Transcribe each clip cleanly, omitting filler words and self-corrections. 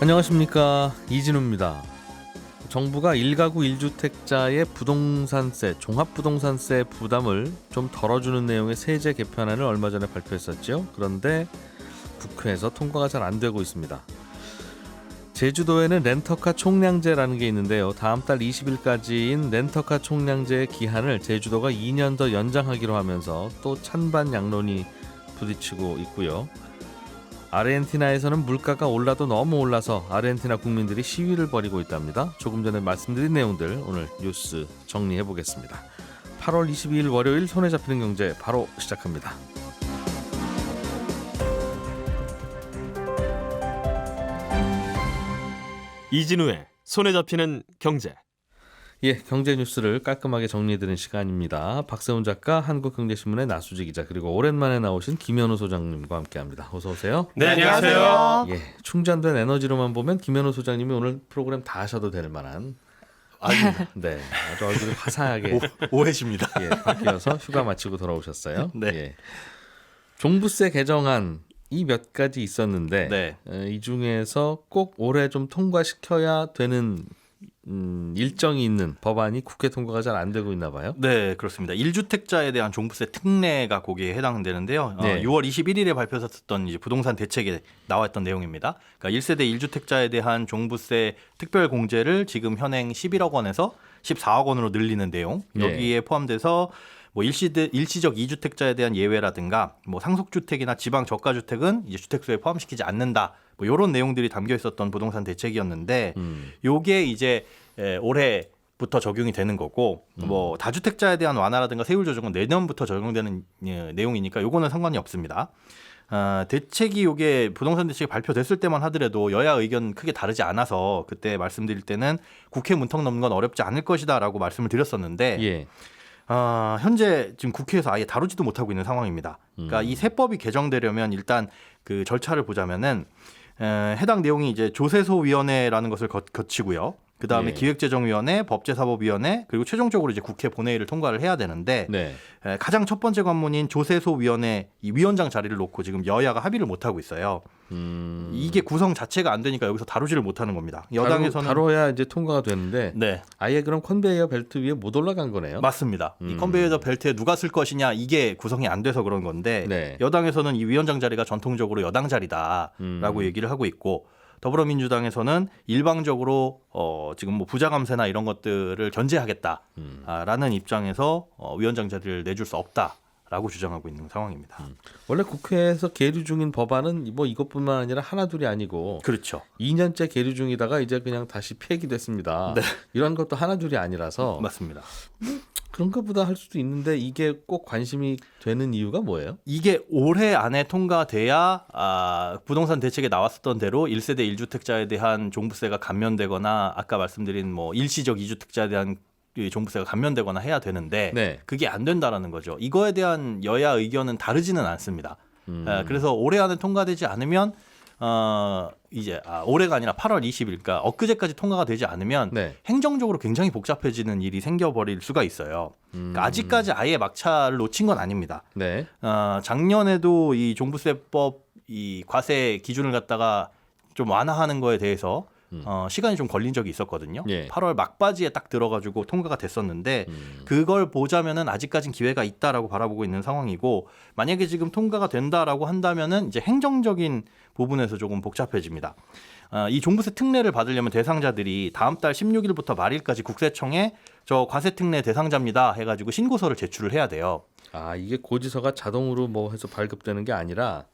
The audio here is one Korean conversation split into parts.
안녕하십니까, 이진우입니다. 정부가 1가구 1주택자의 부동산세, 종합부동산세 부담을 좀 덜어주는 내용의 세제 개편안을 얼마 전에 발표했었죠. 그런데 국회에서 통과가 잘 안 되고 있습니다. 제주도에는 렌터카 총량제라는 게 있는데요. 다음 달 20일까지인 렌터카 총량제의 기한을 제주도가 2년 더 연장하기로 하면서 또 찬반 양론이 부딪히고 있고요. 아르헨티나에서는 물가가 올라도 너무 올라서 아르헨티나 국민들이 시위를 벌이고 있답니다. 조금 전에 말씀드린 내용들 오늘 뉴스 정리해 보겠습니다. 8월 22일 월요일 손에 잡히는 경제 바로 시작합니다. 이진우의 손에 잡히는 경제. 예, 경제 뉴스를 깔끔하게 정리해드리는 시간입니다. 박세훈 작가, 한국경제신문의 나수지 기자, 그리고 오랜만에 나오신 김현우 소장님과 함께합니다. 어서 오세요. 네, 안녕하세요. 예, 충전된 에너지로만 보면 김현우 소장님이 오늘 프로그램 다 하셔도 될 만한 네, 아주 얼굴이 화사하게 오해십니다. 예, 바뀌어서 휴가 마치고 돌아오셨어요. 네. 예. 종부세 개정안 이 몇 가지 있었는데 네. 이 중에서 꼭 올해 좀 통과시켜야 되는 일정이 있는 법안이 국회 통과가 잘 안 되고 있나 봐요. 네, 그렇습니다. 1주택자에 대한 종부세 특례가 거기에 해당되는데요. 네. 6월 21일에 발표됐던 이제 부동산 대책에 나왔던 내용입니다. 그러니까 1세대 1주택자에 대한 종부세 특별 공제를 지금 현행 11억 원에서 14억 원으로 늘리는 내용. 여기에 포함돼서 뭐 일시적 2주택자에 대한 예외라든가 뭐 상속주택이나 지방 저가주택은 이제 주택수에 포함시키지 않는다. 뭐 이런 내용들이 담겨 있었던 부동산 대책이었는데 요게 이제 올해부터 적용이 되는 거고 뭐 다주택자에 대한 완화라든가 세율 조정은 내년부터 적용되는 내용이니까 요거는 상관이 없습니다. 대책이 요게 부동산 대책이 발표됐을 때만 하더라도 여야 의견 크게 다르지 않아서 그때 말씀드릴 때는 국회 문턱 넘는 건 어렵지 않을 것이다라고 말씀을 드렸었는데 예. 현재 지금 국회에서 아예 다루지도 못하고 있는 상황입니다. 그러니까 이 세법이 개정되려면 일단 그 절차를 보자면은 해당 내용이 이제 조세소위원회라는 것을 거치고요. 그 다음에 예. 기획재정위원회, 법제사법위원회, 그리고 최종적으로 이제 국회 본회의를 통과를 해야 되는데 네. 가장 첫 번째 관문인 조세소위원회 이 위원장 자리를 놓고 지금 여야가 합의를 못 하고 있어요. 이게 구성 자체가 안 되니까 여기서 다루지를 못하는 겁니다. 여당에서는 다뤄야 이제 통과가 되는데 네. 아예 그럼 컨베이어 벨트 위에 못 올라간 거네요. 맞습니다. 이 컨베이어 벨트에 누가 쓸 것이냐 이게 구성이 안 돼서 그런 건데 네. 여당에서는 이 위원장 자리가 전통적으로 여당 자리다라고 얘기를 하고 있고 더불어민주당에서는 일방적으로 지금 뭐 부자감세나 이런 것들을 견제하겠다라는 입장에서 위원장 자리를 내줄 수 없다라고 주장하고 있는 상황입니다. 원래 국회에서 계류 중인 법안은 뭐 이것뿐만 아니라 하나둘이 아니고 그렇죠. 2년째 계류 중이다가 이제 그냥 다시 폐기됐습니다. 네. 이런 것도 하나둘이 아니라서 맞습니다. 그런 것보다 할 수도 있는데 이게 꼭 관심이 되는 이유가 뭐예요? 이게 올해 안에 통과돼야 부동산 대책에 나왔었던 대로 1세대 1주택자에 대한 종부세가 감면되거나 아까 말씀드린 뭐 일시적 2주택자에 대한 종부세가 감면되거나 해야 되는데 네. 그게 안 된다라는 거죠. 이거에 대한 여야 의견은 다르지는 않습니다. 그래서 올해 안에 통과되지 않으면 이제 올해가 아니라 8월 20일, 그러니까 엊그제까지 통과가 되지 않으면 네. 행정적으로 굉장히 복잡해지는 일이 생겨버릴 수가 있어요. 그러니까 아직까지 아예 막차를 놓친 건 아닙니다. 네. 작년에도 이 종부세법 이 과세 기준을 갖다가 좀 완화하는 거에 대해서 시간이 좀 걸린 적이 있었거든요. 예. 8월 막바지에 딱 들어가지고 통과가 됐었는데 그걸 보자면은 아직까진 기회가 있다라고 바라보고 있는 상황이고 만약에 지금 통과가 된다라고 한다면은 이제 행정적인 부분에서 조금 복잡해집니다. 이 종부세 특례를 받으려면 대상자들이 다음 달 16일부터 말일까지 국세청에 저 과세 특례 대상자입니다 해가지고 신고서를 제출을 해야 돼요. 이게 고지서가 자동으로 뭐 해서 발급되는 게 아니라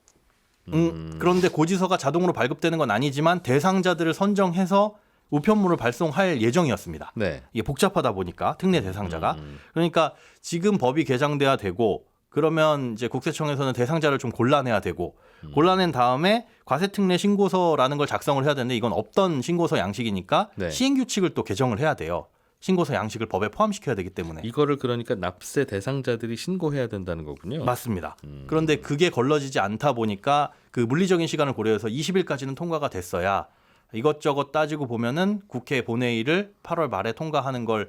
그런데 고지서가 자동으로 발급되는 건 아니지만 대상자들을 선정해서 우편물을 발송할 예정이었습니다. 네. 이게 복잡하다 보니까 특례 대상자가 그러니까 지금 법이 개정돼야 되고 그러면 이제 국세청에서는 대상자를 좀 골라내야 되고 골라낸 다음에 과세특례 신고서라는 걸 작성을 해야 되는데 이건 없던 신고서 양식이니까 네. 시행규칙을 또 개정을 해야 돼요. 신고서 양식을 법에 포함시켜야 되기 때문에. 이거를 그러니까 납세 대상자들이 신고해야 된다는 거군요. 맞습니다. 그런데 그게 걸러지지 않다 보니까 그 물리적인 시간을 고려해서 20일까지는 통과가 됐어야 이것저것 따지고 보면은 국회 본회의를 8월 말에 통과하는 걸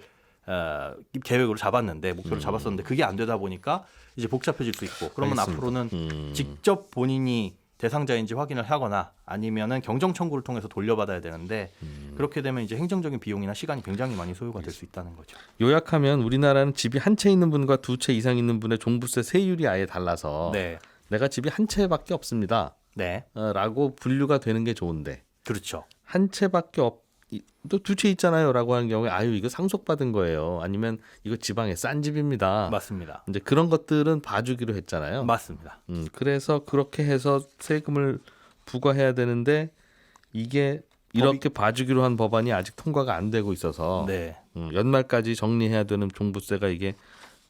계획으로 잡았는데 목표를 잡았었는데 그게 안 되다 보니까 이제 복잡해질 수 있고 그러면 알겠습니다. 앞으로는 직접 본인이 대상자인지 확인을 하거나 아니면은 경정 청구를 통해서 돌려받아야 되는데 그렇게 되면 이제 행정적인 비용이나 시간이 굉장히 많이 소요가 될 수 있다는 거죠. 요약하면 우리나라는 집이 한 채 있는 분과 두 채 이상 있는 분의 종부세 세율이 아예 달라서 네, 내가 집이 한 채밖에 없습니다. 네, 라고 분류가 되는 게 좋은데 그렇죠. 한 채밖에 또 두 채 있잖아요라고 하는 경우에 아유 이거 상속받은 거예요. 아니면 이거 지방에 싼 집입니다. 맞습니다. 이제 그런 것들은 봐주기로 했잖아요. 맞습니다. 그래서 그렇게 해서 세금을 부과해야 되는데 이게 이렇게 봐주기로 한 법안이 아직 통과가 안 되고 있어서 네, 연말까지 정리해야 되는 종부세가 이게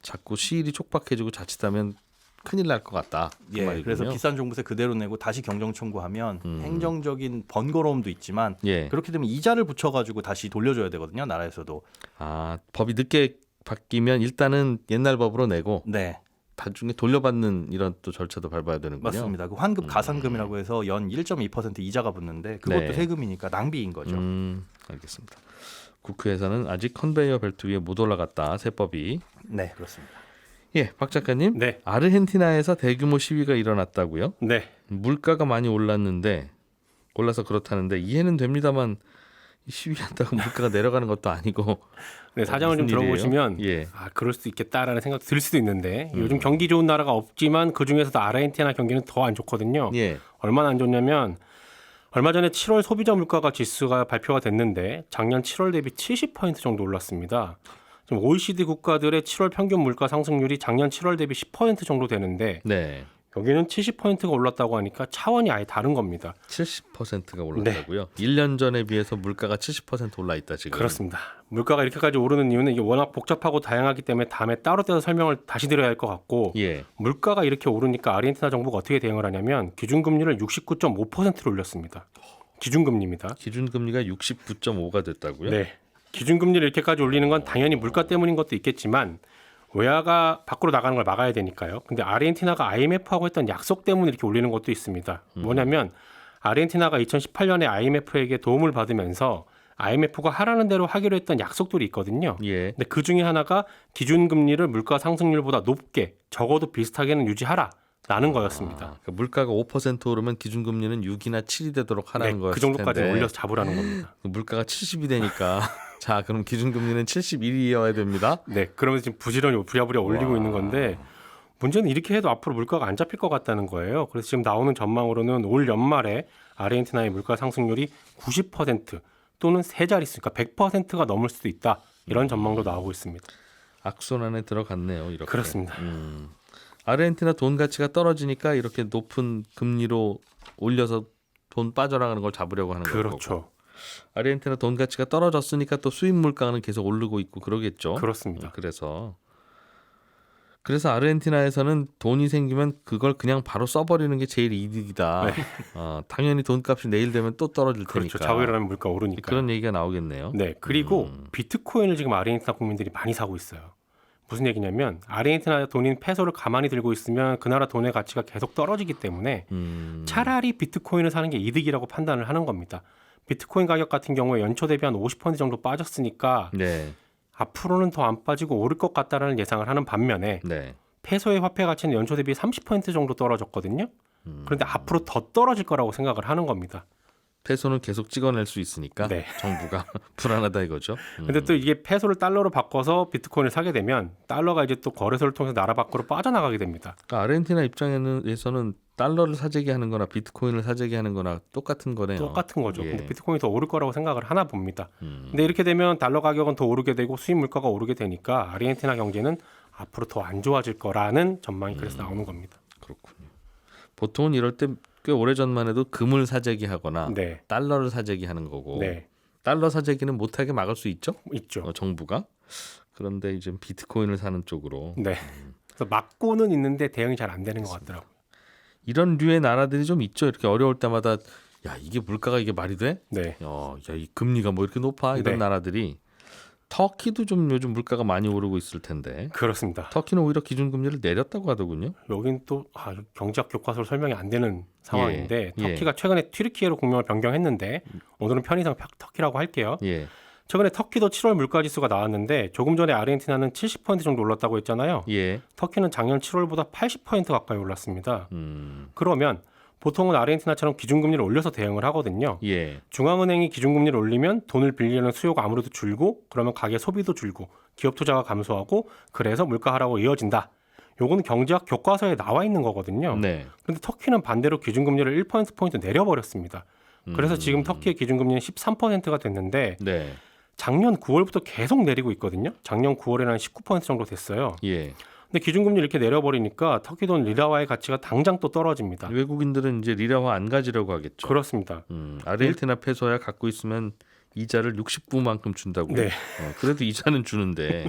자꾸 시일이 촉박해지고 자칫하면 큰일 날 것 같다. 그 예, 말이군요. 그래서 비싼 종부세 그대로 내고 다시 경정 청구하면 행정적인 번거로움도 있지만 예. 그렇게 되면 이자를 붙여가지고 다시 돌려줘야 되거든요. 나라에서도. 아 법이 늦게 바뀌면 일단은 옛날 법으로 내고 네, 나중에 돌려받는 이런 또 절차도 밟아야 되는군요. 맞습니다. 그 환급 가산금이라고 해서 연 1.2% 이자가 붙는데 그것도 네. 세금이니까 낭비인 거죠. 알겠습니다. 국회에서는 아직 컨베이어 벨트 위에 못 올라갔다. 세법이. 네, 그렇습니다. 예, 박 작가님. 네. 아르헨티나에서 대규모 시위가 일어났다고요? 네. 물가가 많이 올라서 그렇다는데 이해는 됩니다만 시위한다고 물가가 내려가는 것도 아니고 네, 사정을 좀 무슨 일이에요? 들어보시면 예. 그럴 수도 있겠다라는 생각도 들 수도 있는데 요즘 경기 좋은 나라가 없지만 그중에서도 아르헨티나 경기는 더 안 좋거든요. 예. 얼마나 안 좋냐면 얼마 전에 7월 소비자 물가가 지수가 발표가 됐는데 작년 7월 대비 70% 정도 올랐습니다. 지금 OECD 국가들의 7월 평균 물가 상승률이 작년 7월 대비 10% 정도 되는데 네. 여기는 70%가 올랐다고 하니까 차원이 아예 다른 겁니다. 70%가 올랐다고요? 1년 전에 비해서 물가가 70% 올라 있다 지금. 그렇습니다. 물가가 이렇게까지 오르는 이유는 이게 워낙 복잡하고 다양하기 때문에 다음에 따로 떼서 설명을 다시 드려야 할 것 같고 예. 물가가 이렇게 오르니까 아르헨티나 정부가 어떻게 대응을 하냐면 기준금리를 69.5%로 올렸습니다. 기준금리입니다. 기준금리가 69.5가 됐다고요? 네. 기준금리를 이렇게까지 올리는 건 당연히 물가 때문인 것도 있겠지만 외화가 밖으로 나가는 걸 막아야 되니까요. 근데 아르헨티나가 IMF하고 했던 약속 때문에 이렇게 올리는 것도 있습니다. 뭐냐면 아르헨티나가 2018년에 IMF에게 도움을 받으면서 IMF가 하라는 대로 하기로 했던 약속들이 있거든요. 예. 근데 그 중에 하나가 기준금리를 물가 상승률보다 높게 적어도 비슷하게는 유지하라라는 거였습니다. 그러니까 물가가 5% 오르면 기준금리는 6이나 7이 되도록 하라는 네, 거였을 그 정도까지 텐데 올려서 잡으라는 겁니다. 물가가 70이 되니까 자 그럼 기준금리는 71이어야 됩니다. 네, 그러면서 지금 부지런히 부랴부랴 올리고 있는 건데 문제는 이렇게 해도 앞으로 물가가 안 잡힐 것 같다는 거예요. 그래서 지금 나오는 전망으로는 올 연말에 아르헨티나의 물가 상승률이 90% 또는 세 자릿수, 그러니까 100%가 넘을 수도 있다. 이런 전망도 나오고 있습니다. 악순환에 들어갔네요. 이렇게. 그렇습니다. 아르헨티나 돈 가치가 떨어지니까 이렇게 높은 금리로 올려서 돈 빠져나가는 걸 잡으려고 하는 거고. 그렇죠. 아르헨티나 돈 가치가 떨어졌으니까 또 수입 물가는 계속 오르고 있고 그러겠죠. 그렇습니다. 그래서 아르헨티나에서는 돈이 생기면 그걸 그냥 바로 써버리는 게 제일 이득이다. 네. 당연히 돈값이 내일 되면 또 떨어질 그렇죠. 테니까. 자고 일어나면 물가 오르니까. 그런 얘기가 나오겠네요. 네, 그리고 비트코인을 지금 아르헨티나 국민들이 많이 사고 있어요. 무슨 얘기냐면 아르헨티나 돈인 페소를 가만히 들고 있으면 그 나라 돈의 가치가 계속 떨어지기 때문에 차라리 비트코인을 사는 게 이득이라고 판단을 하는 겁니다. 비트코인 가격 같은 경우에 연초 대비 한 50% 정도 빠졌으니까 네. 앞으로는 더 안 빠지고 오를 것 같다라는 예상을 하는 반면에 네. 페소의 화폐 가치는 연초 대비 30% 정도 떨어졌거든요. 그런데 앞으로 더 떨어질 거라고 생각을 하는 겁니다. 페소는 계속 찍어낼 수 있으니까 네. 정부가 불안하다 이거죠. 근데 또 이게 페소를 달러로 바꿔서 비트코인을 사게 되면 달러가 이제 또 거래소를 통해서 나라 밖으로 빠져나가게 됩니다. 그러니까 아르헨티나 입장에서는 달러를 사재기 하는 거나 비트코인을 사재기 하는 거나 똑같은 거네요. 똑같은 거죠. 예. 근데 비트코인이 더 오를 거라고 생각을 하나 봅니다. 근데 이렇게 되면 달러 가격은 더 오르게 되고 수입 물가가 오르게 되니까 아르헨티나 경제는 앞으로 더 안 좋아질 거라는 전망이 그래서 나오는 겁니다. 그렇군요. 보통은 이럴 때 꽤 오래전만 해도 금을 사재기 하거나 네. 달러를 사재기 하는 거고 네. 달러 사재기는 못하게 막을 수 있죠. 있죠. 정부가. 그런데 이제 비트코인을 사는 쪽으로 네. 그래서 막고는 있는데 대응이 잘 안 되는 것 같더라고요. 이런 류의 나라들이 좀 있죠. 이렇게 어려울 때마다 야 이게 물가가 이게 말이 돼? 네. 야 이 금리가 뭐 이렇게 높아? 이런 네. 나라들이 터키도 좀 요즘 물가가 많이 오르고 있을 텐데 그렇습니다. 터키는 오히려 기준금리를 내렸다고 하더군요. 여긴 또 경제학 교과서로 설명이 안 되는 상황인데 예. 터키가 최근에 튀르키예로 국명을 변경했는데 오늘은 편의상 터키라고 할게요. 예, 최근에 터키도 7월 물가지수가 나왔는데 조금 전에 아르헨티나는 70% 정도 올랐다고 했잖아요. 예, 터키는 작년 7월보다 80% 가까이 올랐습니다. 음, 그러면 보통은 아르헨티나처럼 기준금리를 올려서 대응을 하거든요. 예. 중앙은행이 기준금리를 올리면 돈을 빌리는 수요가 아무래도 줄고 그러면 가계 소비도 줄고 기업 투자가 감소하고 그래서 물가 하락으로 이어진다. 요거는 경제학 교과서에 나와 있는 거거든요. 네. 그런데 터키는 반대로 기준금리를 1%포인트 내려버렸습니다. 그래서 지금 터키의 기준금리는 13%가 됐는데 네. 작년 9월부터 계속 내리고 있거든요. 작년 9월에는 한 19% 정도 됐어요. 예. 근데 기준금리 이렇게 내려버리니까 터키 돈 리라와의 가치가 당장 또 떨어집니다. 외국인들은 이제 리라화 안 가지려고 하겠죠. 그렇습니다. 아르헨티나 페소야 갖고 있으면 이자를 60부만큼 준다고요. 네. 그래도 이자는 주는데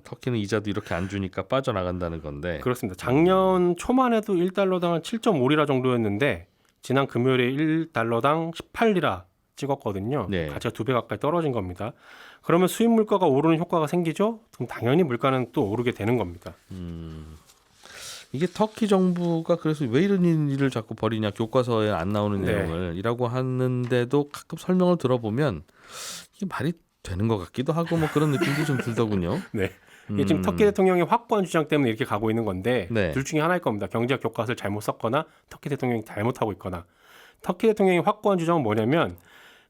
터키는 이자도 이렇게 안 주니까 빠져나간다는 건데. 그렇습니다. 작년 초만 해도 1달러당 7.5리라 정도였는데 지난 금요일에 1달러당 18리라 찍었거든요. 네. 가치가 2배 가까이 떨어진 겁니다. 그러면 수입 물가가 오르는 효과가 생기죠? 그럼 당연히 물가는 또 오르게 되는 겁니다. 이게 터키 정부가 그래서 왜 이런 일을 자꾸 벌이냐, 교과서에 안 나오는 네. 내용을 이라고 하는데도 가끔 설명을 들어보면 이게 말이 되는 것 같기도 하고 뭐 그런 느낌도 좀 들더군요. 네. 이게 지금 터키 대통령의 확고한 주장 때문에 이렇게 가고 있는 건데 네. 둘 중에 하나일 겁니다. 경제학 교과서를 잘못 썼거나 터키 대통령이 잘못하고 있거나. 터키 대통령의 확고한 주장은 뭐냐면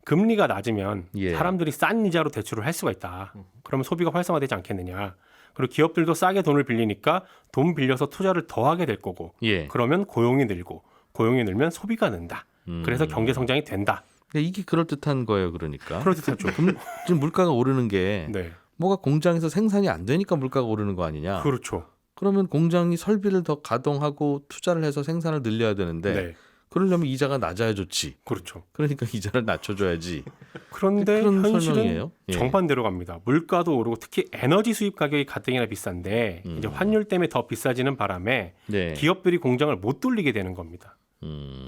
금리가 낮으면 예. 사람들이 싼 이자로 대출을 할 수가 있다. 그러면 소비가 활성화되지 않겠느냐. 그리고 기업들도 싸게 돈을 빌리니까 돈 빌려서 투자를 더 하게 될 거고 예. 그러면 고용이 늘고 고용이 늘면 소비가 는다. 그래서 경제 성장이 된다. 근데 이게 그럴 듯한 거예요, 그러니까. 그렇죠. 그럼 지금 물가가 오르는 게 네. 뭐가 공장에서 생산이 안 되니까 물가가 오르는 거 아니냐? 그렇죠. 그러면 공장이 설비를 더 가동하고 투자를 해서 생산을 늘려야 되는데 네. 그러려면 이자가 낮아야 좋지. 그렇죠. 그러니까 이자를 낮춰줘야지. 그런데 그런 현실은 설명이에요. 예. 정반대로 갑니다. 물가도 오르고 특히 에너지 수입 가격이 가뜩이나 비싼데 이제 환율 때문에 더 비싸지는 바람에 네. 기업들이 공장을 못 돌리게 되는 겁니다.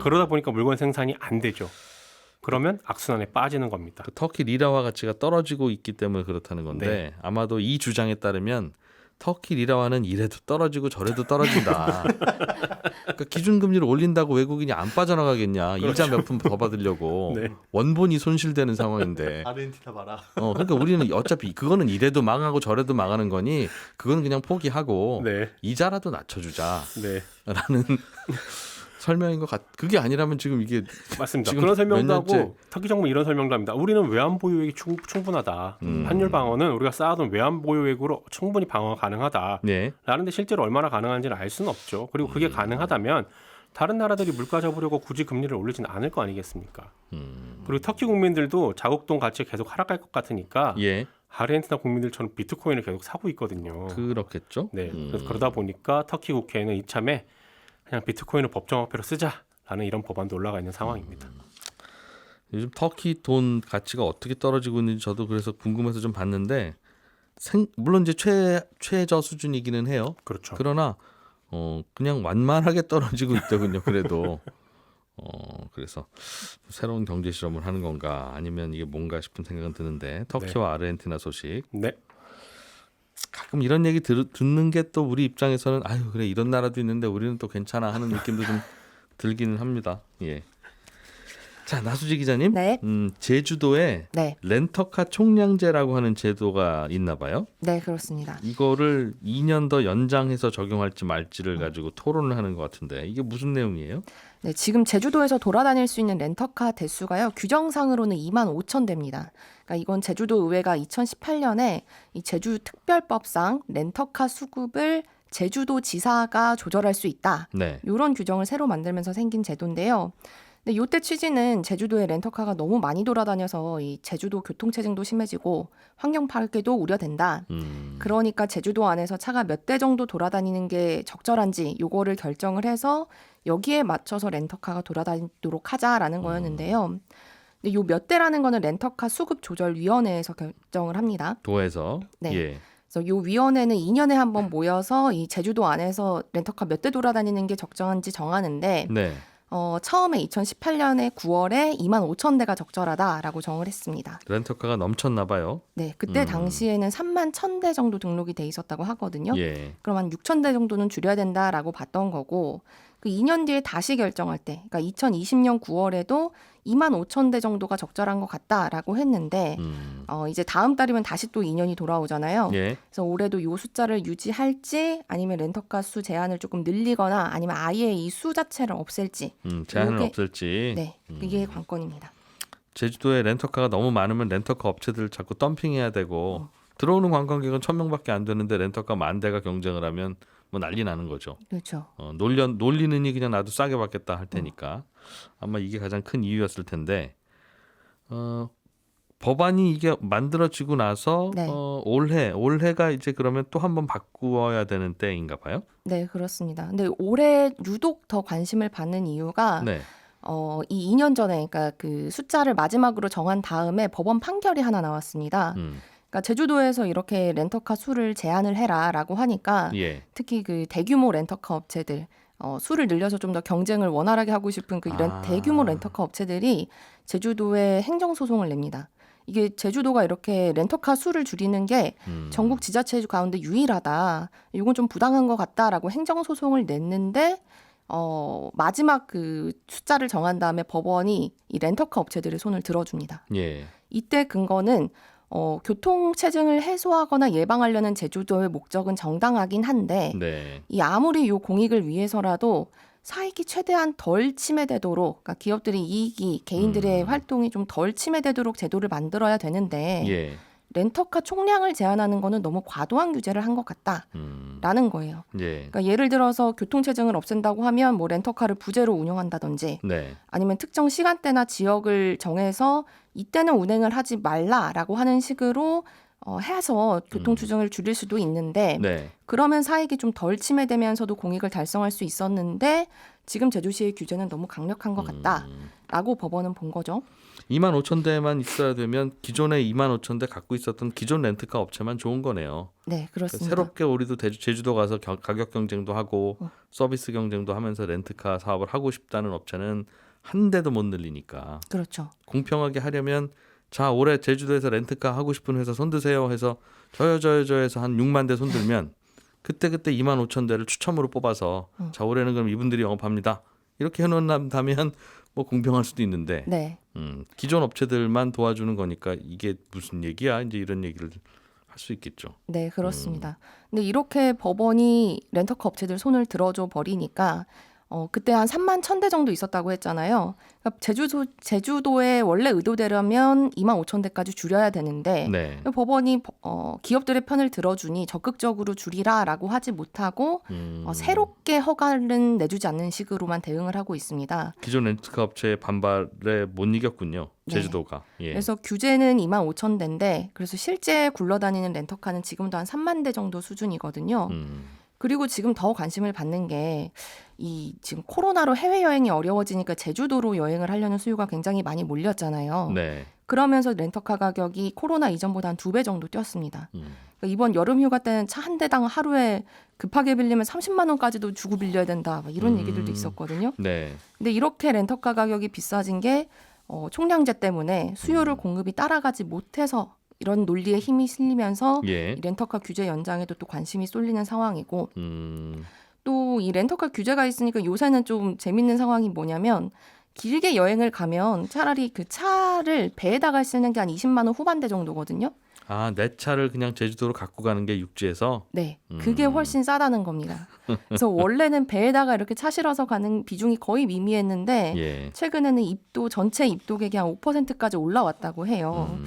그러다 보니까 물건 생산이 안 되죠. 그러면 악순환에 빠지는 겁니다. 그 터키 리라화 가치가 떨어지고 있기 때문에 그렇다는 건데 네. 아마도 이 주장에 따르면 터키 리라화는 이래도 떨어지고 저래도 떨어진다. 그러니까 기준금리를 올린다고 외국인이 안 빠져나가겠냐. 이자 몇 푼 더 받으려고. 네. 원본이 손실되는 상황인데. 아르헨티나 봐라. 그러니까 우리는 어차피 그거는 이래도 망하고 저래도 망하는 거니 그거는 그냥 포기하고 네. 이자라도 낮춰주자라는 네. 설명인 것 같. 그게 아니라면 지금 이게 맞습니다. 지금 그런 설명도 몇 년째- 하고 터키 정부 이런 설명도 합니다. 우리는 외환 보유액이 충분하다. 환율 방어는 우리가 쌓아둔 외환 보유액으로 충분히 방어가 가능하다. 네. 라는데 실제로 얼마나 가능한지는 알 수는 없죠. 그리고 그게 가능하다면 다른 나라들이 물가 잡으려고 굳이 금리를 올리진 않을 거 아니겠습니까? 그리고 터키 국민들도 자국동 가치가 계속 하락할 것 같으니까 예. 아르헨티나 국민들처럼 비트코인을 계속 사고 있거든요. 그렇겠죠. 네, 그래서 그러다 보니까 터키 국회에는 이참에 그냥 비트코인을 법정화폐로 쓰자라는 이런 법안도 올라가 있는 상황입니다. 요즘 터키 돈 가치가 어떻게 떨어지고 있는지 저도 그래서 궁금해서 좀 봤는데 물론 이제 최저 수준이기는 해요. 그렇죠. 그러나 그냥 완만하게 떨어지고 있더군요. 그래도 그래서 새로운 경제 실험을 하는 건가 아니면 이게 뭔가 싶은 생각은 드는데 터키와 아르헨티나 소식 네, 가끔 이런 얘기 듣는 게 또 우리 입장에서는 아유 그래 이런 나라도 있는데 우리는 또 괜찮아 하는 느낌도 좀 들기는 합니다. 예. 자 나수지 기자님, 네. 제주도에 네, 렌터카 총량제라고 하는 제도가 있나 봐요. 네 그렇습니다. 이거를 2년 더 연장해서 적용할지 말지를 가지고 토론을 하는 것 같은데 이게 무슨 내용이에요? 네, 지금 제주도에서 돌아다닐 수 있는 렌터카 대수가요 규정상으로는 25,000대입니다. 그러니까 이건 제주도 의회가 2018년에 이 제주특별법상 렌터카 수급을 제주도 지사가 조절할 수 있다. 네. 이런 규정을 새로 만들면서 생긴 제도인데요. 근데 이때 취지는 제주도에 렌터카가 너무 많이 돌아다녀서 이 제주도 교통체증도 심해지고 환경 파괴도 우려된다. 그러니까 제주도 안에서 차가 몇 대 정도 돌아다니는 게 적절한지 요거를 결정을 해서 여기에 맞춰서 렌터카가 돌아다니도록 하자라는 거였는데요. 근데 요 몇 대라는 거는 렌터카 수급 조절 위원회에서 결정을 합니다. 도에서 네. 예. 그래서 요 위원회는 2년에 한 번 모여서 이 제주도 안에서 렌터카 몇 대 돌아다니는 게 적정한지 정하는데 네. 처음에 2018년에 9월에 25,000대가 적절하다라고 정을 했습니다. 렌터카가 넘쳤나 봐요. 네, 그때 당시에는 31,000대 정도 등록이 돼 있었다고 하거든요. 예. 그럼 한 6,000대 정도는 줄여야 된다라고 봤던 거고 그 2년 뒤에 다시 결정할 때, 그러니까 2020년 9월에도 2만 5천 대 정도가 적절한 것 같다라고 했는데 이제 다음 달이면 다시 또 2년이 돌아오잖아요. 예. 그래서 올해도 이 숫자를 유지할지 아니면 렌터카 수 제한을 조금 늘리거나 아니면 아예 이 수 자체를 없앨지. 제한은 요게- 없을지. 네, 이게 관건입니다. 제주도에 렌터카가 너무 많으면 렌터카 업체들 자꾸 덤핑해야 되고 들어오는 관광객은 1,000명밖에 안 되는데 렌터카 10,000대가 경쟁을 하면 뭐 난리 나는 거죠. 그렇죠. 놀리느니 그냥 나도 싸게 받겠다 할 테니까 아마 이게 가장 큰 이유였을 텐데 법안이 이게 만들어지고 나서 네. 올해가 이제 그러면 또 한 번 바꾸어야 되는 때인가 봐요. 네, 그렇습니다. 근데 올해 유독 더 관심을 받는 이유가 네. 이 2년 전에 그러니까 그 숫자를 마지막으로 정한 다음에 법원 판결이 하나 나왔습니다. 그러니까 제주도에서 이렇게 렌터카 수를 제한을 해라라고 하니까 예. 특히 그 대규모 렌터카 업체들 수를 늘려서 좀 더 경쟁을 원활하게 하고 싶은 그 대규모 렌터카 업체들이 제주도에 행정소송을 냅니다. 이게 제주도가 이렇게 렌터카 수를 줄이는 게 전국 지자체 가운데 유일하다. 이건 좀 부당한 것 같다라고 행정소송을 냈는데 마지막 그 숫자를 정한 다음에 법원이 이 렌터카 업체들의 손을 들어줍니다. 예. 이때 근거는 교통체증을 해소하거나 예방하려는 제주도의 목적은 정당하긴 한데 네. 이 아무리 요 공익을 위해서라도 사익이 최대한 덜 침해되도록 그러니까 기업들의 이익이 개인들의 활동이 좀 덜 침해되도록 제도를 만들어야 되는데 예. 렌터카 총량을 제한하는 거는 너무 과도한 규제를 한 것 같다라는 거예요. 예. 그러니까 예를 들어서 교통체증을 없앤다고 하면 뭐 렌터카를 부재로 운영한다든지 네. 아니면 특정 시간대나 지역을 정해서 이때는 운행을 하지 말라라고 하는 식으로 해서 교통체증을 줄일 수도 있는데 네. 그러면 사익이 좀 덜 침해되면서도 공익을 달성할 수 있었는데 지금 제주시의 규제는 너무 강력한 것 같다라고 법원은 본 거죠. 25,000대만 있어야 되면 기존에 25,000대 갖고 있었던 기존 렌트카 업체만 좋은 거네요. 네, 그러니까 그렇습니다. 새롭게 우리도 제주도 가서 가격 경쟁도 하고 서비스 경쟁도 하면서 렌트카 사업을 하고 싶다는 업체는 한 대도 못 늘리니까 그렇죠. 공평하게 하려면 자 올해 제주도에서 렌트카 하고 싶은 회사 손드세요 해서 저여저여저에서 한 6만 대 손들면 그때 25,000대를 추첨으로 뽑아서 자 올해는 그럼 이분들이 영업합니다. 이렇게 해놓는다면 뭐 공평할 수도 있는데 네. 기존 업체들만 도와주는 거니까 이게 무슨 얘기야? 이제 이런 얘기를 할 수 있겠죠. 네, 그렇습니다. 근데 이렇게 법원이 렌터카 업체들 손을 들어줘 버리니까 그때 한 3만 1,000대 정도 있었다고 했잖아요. 그러니까 제주도의 원래 의도대로면 2만 5천 대까지 줄여야 되는데 네. 법원이 기업들의 편을 들어주니 적극적으로 줄이라라고 하지 못하고 새롭게 허가는 내주지 않는 식으로만 대응을 하고 있습니다. 기존 렌트카 업체의 반발에 못 이겼군요. 네. 제주도가. 예. 그래서 규제는 2만 5천 대인데 그래서 실제 굴러다니는 렌터카는 지금도 한 3만 대 정도 수준이거든요. 그리고 지금 더 관심을 받는 게 이 지금 코로나로 해외여행이 어려워지니까 제주도로 여행을 하려는 수요가 굉장히 많이 몰렸잖아요. 네. 그러면서 렌터카 가격이 코로나 이전보다 한 2배 정도 뛰었습니다. 그러니까 이번 여름 휴가 때는 차 한 대당 하루에 급하게 빌리면 30만 원까지도 주고 빌려야 된다. 막 이런 얘기들도 있었거든요. 네. 근데 이렇게 렌터카 가격이 비싸진 게 총량제 때문에 수요를 공급이 따라가지 못해서 이런 논리에 힘이 실리면서 예. 이 렌터카 규제 연장에도 또 관심이 쏠리는 상황이고 음. 또 이 렌터카 규제가 있으니까 요새는 좀 재밌는 상황이 뭐냐면 길게 여행을 가면 차라리 그 차를 배에다가 쓰는 게 한 20만 원 후반대 정도거든요. 아, 내 차를 그냥 제주도로 갖고 가는 게 육지에서 네, 그게 훨씬 싸다는 겁니다. 그래서 원래는 배에다가 이렇게 차 실어서 가는 비중이 거의 미미했는데 예. 최근에는 전체 입도객이 한 5%까지 올라왔다고 해요.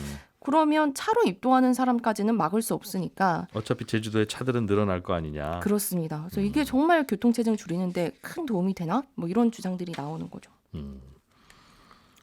그러면 차로 입도하는 사람까지는 막을 수 없으니까 어차피 제주도에 차들은 늘어날 거 아니냐. 그렇습니다. 그래서 이게 정말 교통체증 줄이는데 큰 도움이 되나? 뭐 이런 주장들이 나오는 거죠.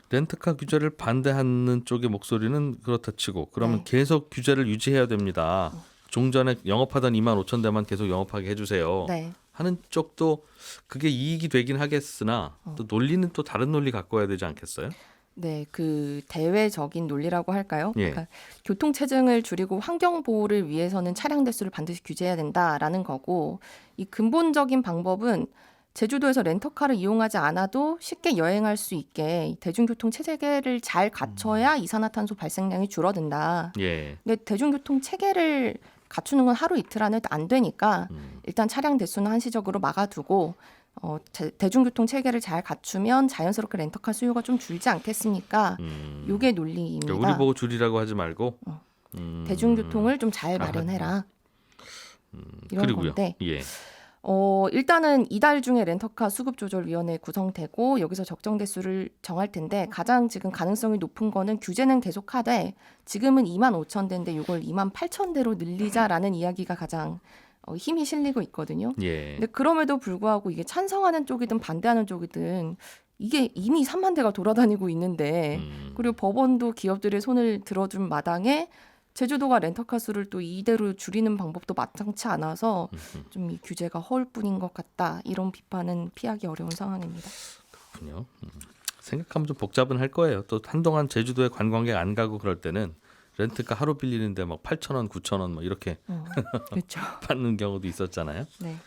렌트카 규제를 반대하는 쪽의 목소리는 그렇다 치고 그러면 네. 계속 규제를 유지해야 됩니다. 종전에 영업하던 25,000대만 계속 영업하게 해주세요. 네. 하는 쪽도 그게 이익이 되긴 하겠으나 또 논리는 또 다른 논리 갖고 와야 되지 않겠어요? 네, 그 대외적인 논리라고 할까요? 예. 그러니까 교통체증을 줄이고 환경 보호를 위해서는 차량 대수를 반드시 규제해야 된다라는 거고 이 근본적인 방법은 제주도에서 렌터카를 이용하지 않아도 쉽게 여행할 수 있게 이 대중교통 체계를 잘 갖춰야 이산화탄소 발생량이 줄어든다. 예. 근데 대중교통 체계를 갖추는 건 하루 이틀 안에 안 되니까 일단 차량 대수는 한시적으로 막아두고 대중교통 체계를 잘 갖추면 자연스럽게 렌터카 수요가 좀 줄지 않겠습니까? 요게 논리입니다. 우리 보고 줄이라고 하지 말고 대중교통을 좀 잘 잘 마련해라. 이런 그리고요. 건데 예. 일단은 이달 중에 렌터카 수급조절위원회 구성되고 여기서 적정 대수를 정할 텐데 가장 지금 가능성이 높은 거는 규제는 계속하되 지금은 25,000대인데 이걸 28,000대로 늘리자라는 이야기가 가장 힘이 실리고 있거든요. 예. 근데 그럼에도 불구하고 이게 찬성하는 쪽이든 반대하는 쪽이든 이게 이미 3만 대가 돌아다니고 있는데 그리고 법원도 기업들의 손을 들어준 마당에 제주도가 렌터카 수를 또 이대로 줄이는 방법도 마땅치 않아서 좀 이 규제가 허울 뿐인 것 같다. 이런 비판은 피하기 어려운 상황입니다. 그렇군요. 생각하면 좀 복잡은 할 거예요. 또 한동안 제주도에 관광객 안 가고 그럴 때는 렌트카 하루 빌리는데 막 8,000원, 9,000원 뭐 이렇게 그렇죠. 받는 경우도 있었잖아요. 네.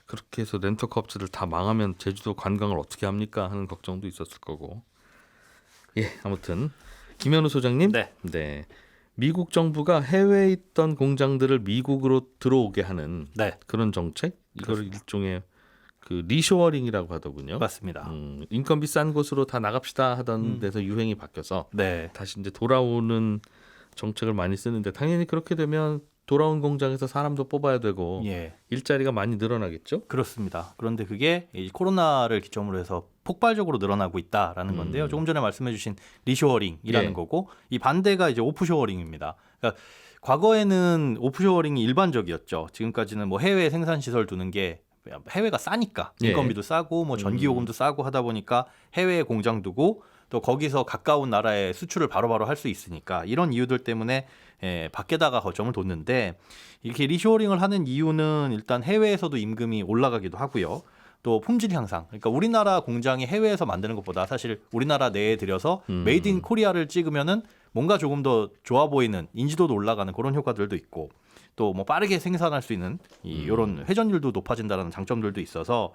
그렇게 해서 렌터카 업체들 다 망하면 제주도 관광을 어떻게 합니까 하는 걱정도 있었을 거고. 예, 아무튼 김현우 소장님. 네. 미국 정부가 해외에 있던 공장들을 미국으로 들어오게 하는 네. 그런 정책? 이거를 일종의 그 리쇼어링이라고 하더군요. 맞습니다. 인건비 싼 곳으로 다 나갑시다 하던 데서 유행이 바뀌어서 네. 다시 이제 돌아오는 정책을 많이 쓰는데 당연히 그렇게 되면 돌아온 공장에서 사람도 뽑아야 되고 예. 일자리가 많이 늘어나겠죠? 그렇습니다. 그런데 그게 이 코로나를 기점으로 해서 폭발적으로 늘어나고 있다라는 건데요. 조금 전에 말씀해주신 리쇼어링이라는 예. 거고 이 반대가 이제 오프쇼어링입니다. 그러니까 과거에는 오프쇼어링이 일반적이었죠. 지금까지는 뭐 해외 생산 시설 두는 게 해외가 싸니까 예. 인건비도 싸고 뭐 전기요금도 싸고 하다 보니까 해외에 공장 두고 또 거기서 가까운 나라에 수출을 바로바로 할 수 있으니까 이런 이유들 때문에 밖에다가 거점을 뒀는데 이렇게 리쇼어링을 하는 이유는 일단 해외에서도 임금이 올라가기도 하고요. 또 품질 향상. 그러니까 우리나라 공장이 해외에서 만드는 것보다 사실 우리나라 내에 들여서 메이드 인 코리아를 찍으면은 뭔가 조금 더 좋아 보이는 인지도도 올라가는 그런 효과들도 있고 또 뭐 빠르게 생산할 수 있는 이런 회전율도 높아진다는 장점들도 있어서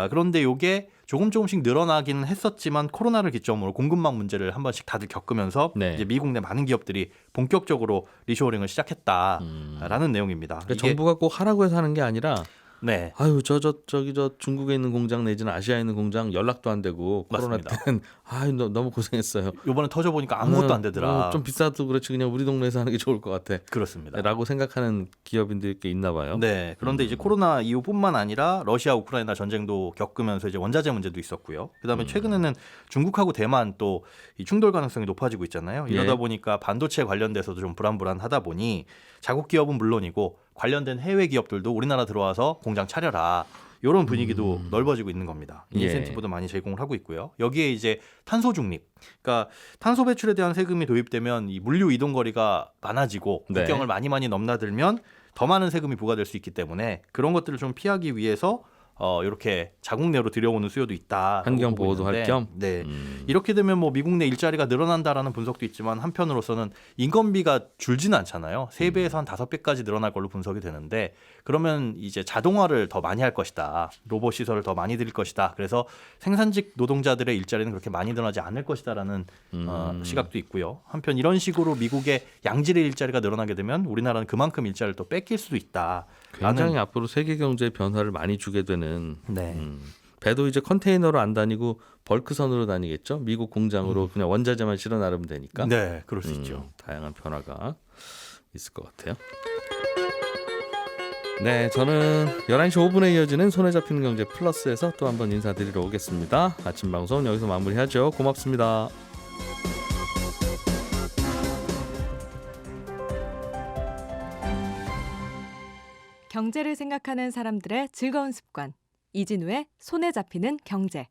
그런데 이게 조금씩 늘어나기는 했었지만 코로나를 기점으로 공급망 문제를 한 번씩 다들 겪으면서 네. 이제 미국 내 많은 기업들이 본격적으로 리쇼어링을 시작했다라는 내용입니다. 그러니까 정부가 꼭 하라고 해서 하는 게 아니라 네. 아유 저 중국에 있는 공장 내지는 아시아에 있는 공장 연락도 안 되고 코로나 맞습니다. 때는 아유 너무 고생했어요. 이번에 터져 보니까 아무것도 안 되더라. 좀 비싸도 그렇지 그냥 우리 동네에서 하는 게 좋을 것 같아. 그렇습니다. 라고 생각하는 기업인들이 꽤 있나 봐요. 네. 그런데 이제 코로나 이후뿐만 아니라 러시아 우크라이나 전쟁도 겪으면서 이제 원자재 문제도 있었고요. 그다음에 최근에는 중국하고 대만 또 이 충돌 가능성이 높아지고 있잖아요. 이러다 예. 보니까 반도체 관련돼서도 좀 불안하다 보니 자국 기업은 물론이고 관련된 해외 기업들도 우리나라 들어와서 공장 차려라. 이런 분위기도 넓어지고 있는 겁니다. 예. 인센티브도 많이 제공을 하고 있고요. 여기에 이제 탄소 중립, 그러니까 탄소 배출에 대한 세금이 도입되면 이 물류 이동 거리가 많아지고 네. 국경을 많이 넘나들면 더 많은 세금이 부과될 수 있기 때문에 그런 것들을 좀 피하기 위해서 이렇게 자국 내로 들여오는 수요도 있다. 환경 보호도 할 겸. 네. 이렇게 되면 뭐 미국 내 일자리가 늘어난다라는 분석도 있지만 한편으로서는 인건비가 줄지는 않잖아요. 3배에서 한 5배까지 늘어날 걸로 분석이 되는데 그러면 이제 자동화를 더 많이 할 것이다. 로봇 시설을 더 많이 들일 것이다. 그래서 생산직 노동자들의 일자리는 그렇게 많이 늘어나지 않을 것이다라는 시각도 있고요. 한편 이런 식으로 미국의 양질의 일자리가 늘어나게 되면 우리나라는 그만큼 일자리를 또 뺏길 수도 있다. 굉장히 앞으로 세계 경제에 변화를 많이 주게 되는. 네. 배도 이제 컨테이너로 안 다니고 벌크선으로 다니겠죠. 미국 공장으로 그냥 원자재만 실어 나르면 되니까. 네, 그럴 수 있죠. 다양한 변화가 있을 것 같아요. 네, 저는 11시 5분에 이어지는 손에 잡히는 경제 플러스에서 또 한번 인사드리러 오겠습니다. 아침 방송 여기서 마무리하죠. 고맙습니다. 경제를 생각하는 사람들의 즐거운 습관. 이진우의 손에 잡히는 경제.